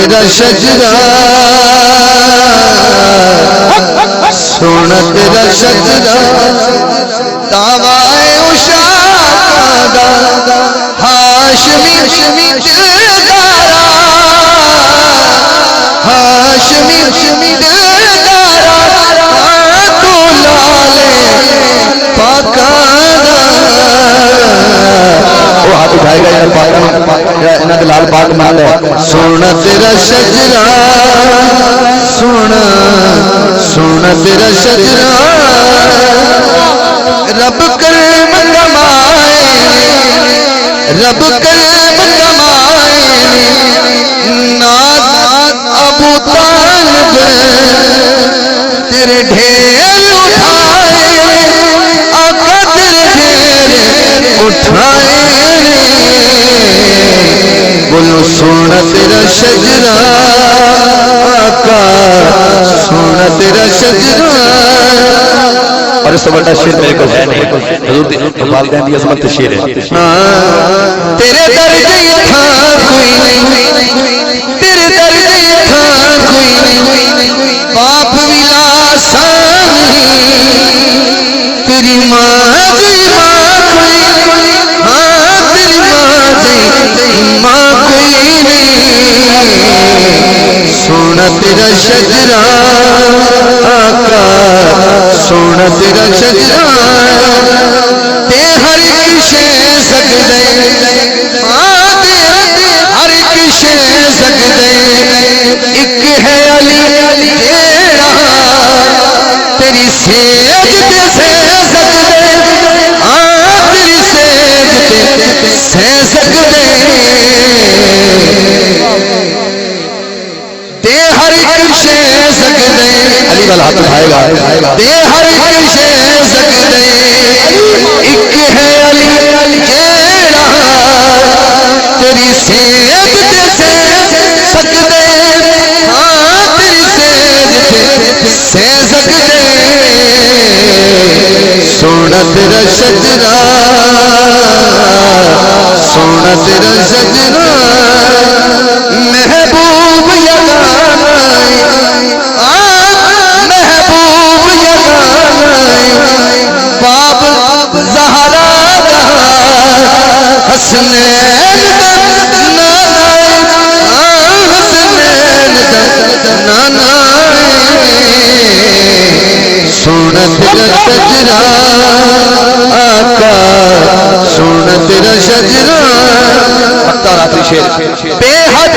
تیرا شجرہ سونا تیرا شجرہ دعوائے اشاقہ ہاشمی دلدارا ہاشمی دلدارا تو لالے پاکارا وہ ہاتھ اٹھائے گا یا انہاں لال پاک مال ہے سونا تیرا شجرہ سونا سونا تیرا شجرہ رب کرم کمائے رب کرم کمائے ناز ابو طالب تیرے ڈھیر اٹھائے آقا تیرے ڈھیر اٹھائے بولو سونا تیرا شجرہ آقا سونا تیرا شجرہ اور اس سے بڑا شیر میرے کو ہے نہیں حضور والدین دی عظمت شیر ہے تیرے درجے تھا کوئی نہیں تیرے درجے تھا کوئی نہیں باپ ولا سانی تیری ماں جی ماں کوئی ہاں تیری ماں جی ماں کوئی نہیں سونا تیرا شجرہ آقا سونا تیرا شجرہ تے ہر ایک شے سکدے ہر ایک شے سکدے ایک ہے علی جیڑا تیری سیج تے سہ سکدے تیری سیج تے سہ سکدے تے ہر ایک شے سکدے علی والا ہاتھ اٹھائے گا تے ہر ایک شے سکدے ایک ہے علی جیڑا تیری سیج تے سہ سکدے ہاں تیری سیج تے سہ سکدے سونا تیرا شجرہ سونا تیرا شجرہ محبوب یگانہ محبوب یگانہ باب زہرا دا حسنین دا نانا حسنین دا نانا سونا تیرا شجرہ آقا سونا تیرا شجرہ اختار آخری شیر بے حد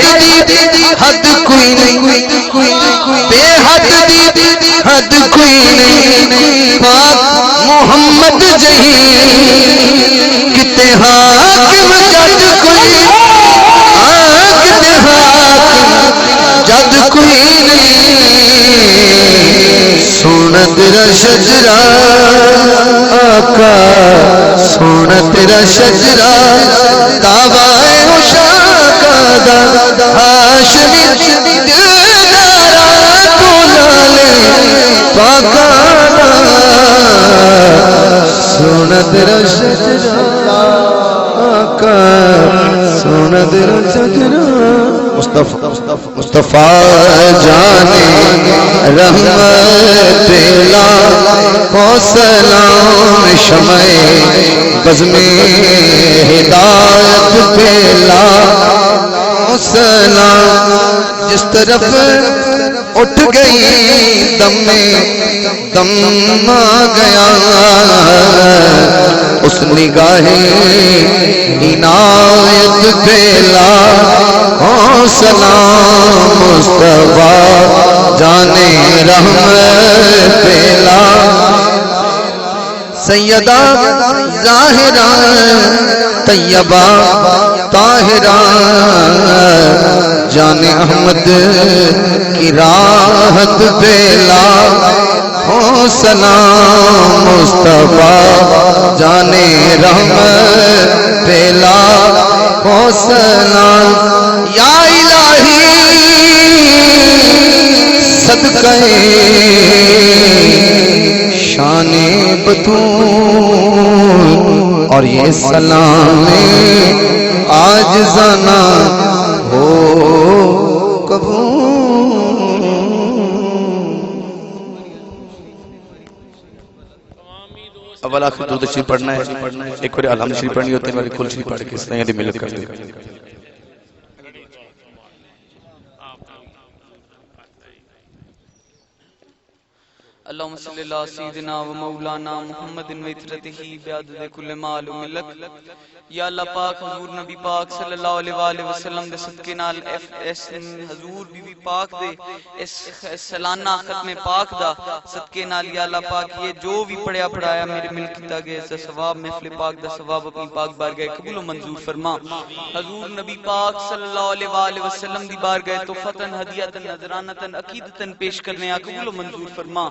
دی حد کوئی نہیں بے حد دی حد کوئی نہیں پاک محمد جہی کتے حاکم جد کوئی کتے حاکم جد کوئی نہیں سونا تیرا شجرہ آقا سونا تیرا شجرہ دعوائے اشاقہ ہاشمی دلدارا تو لالے پاکارا سونا تیرا شجرہ آقا سونا تیرا شجرہ مصطفیٰ جانے رحمت اللہ و سلام شمع بزم ہدایت پہلا و سلام جس طرف اٹھ گئی دم آ گیا اس نگاہ عنایت پہلا سلام مصطفیٰ جانے رحمت پہلا سیدہ ظاہرہ طیبہ طاہرہ جان احمد کی راحت پہلا سلام مصطفیٰ جانے رحمت پہلا سلام یا الہی صدقہ شان بطول اور یہ سلام عاجزانہ ہو قبول اول آخر درود شریف پڑھنا ہے ایک بار الحمد شریف پڑھنی ہوتی ہے بلکہ کل شریف پڑھ کے اس طرح دی ملت کر دے اللہم صلی اللہ سیدنا و مولانا محمد وطرتہ بیعدد کل مال و ملک یا اللہ پاک حضور نبی پاک صلی اللہ علیہ وآلہ وسلم دے صدقے نال حضور بی بی پاک دے اس سالانہ ختم پاک دا صدقے نال یا اللہ پاک یہ جو بھی پڑھیا پڑھایا میرے ملک کیتا گیا اس دا ثواب محفل پاک دا ثواب اپنی پاک بارگاہ قبول و منظور فرما حضور نبی پاک صلی اللہ علیہ وآلہ وسلم دی بارگاہ توفتاً ہدیتاً نذرانتاً عقیدتاً پیش کرنے قبول و منظور فرما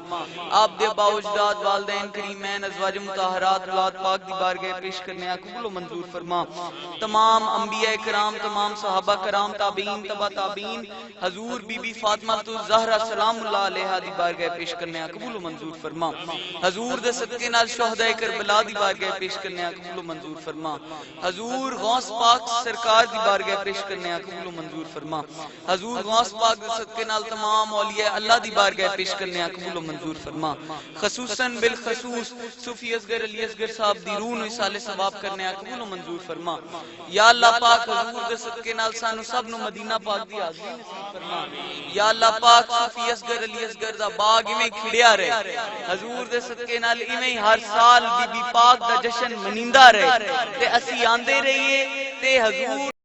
آپ دے باوجداد والدین کریمین ازواج مطہرات اولاد پاک دی بارگاہ پیش کرنے قبول و منظور فرما تمام انبیاء کرام تمام صحابہ کرام تابعین تبع تابعین حضور بی بی فاطمہ الزہرا سلام اللہ علیہا دی بارگاہ پیش کرنے قبول و منظور فرما حضور دے صدقے نال شہداء کربلا دی بارگاہ پیش کرنے قبول و منظور فرما حضور غوث پاک سرکار دی بارگاہ پیش کرنے قبول و منظور فرما حضور غوث پاک دے صدقے نال تمام اولیاء اللہ دی بارگاہ پیش کرنے قبول و منظور فرما خصوصاً بالخصوص صوفی اصغر علی اصغر صاحب دی روح نو اصال ثواب کرنے قبول و منظور فرما یا اللہ پاک حضور دے صدقے نال سانو سب نو مدینہ پاک دی حاضری نصیب فرما یا اللہ پاک صوفی اصغر علی اصغر دا باغ ایویں کھڑیا رہے حضور دے صدقے نال ایویں ہر سال بی بی پاک دا جشن منیندا رہے تے اسی آندے رہیے تے حضور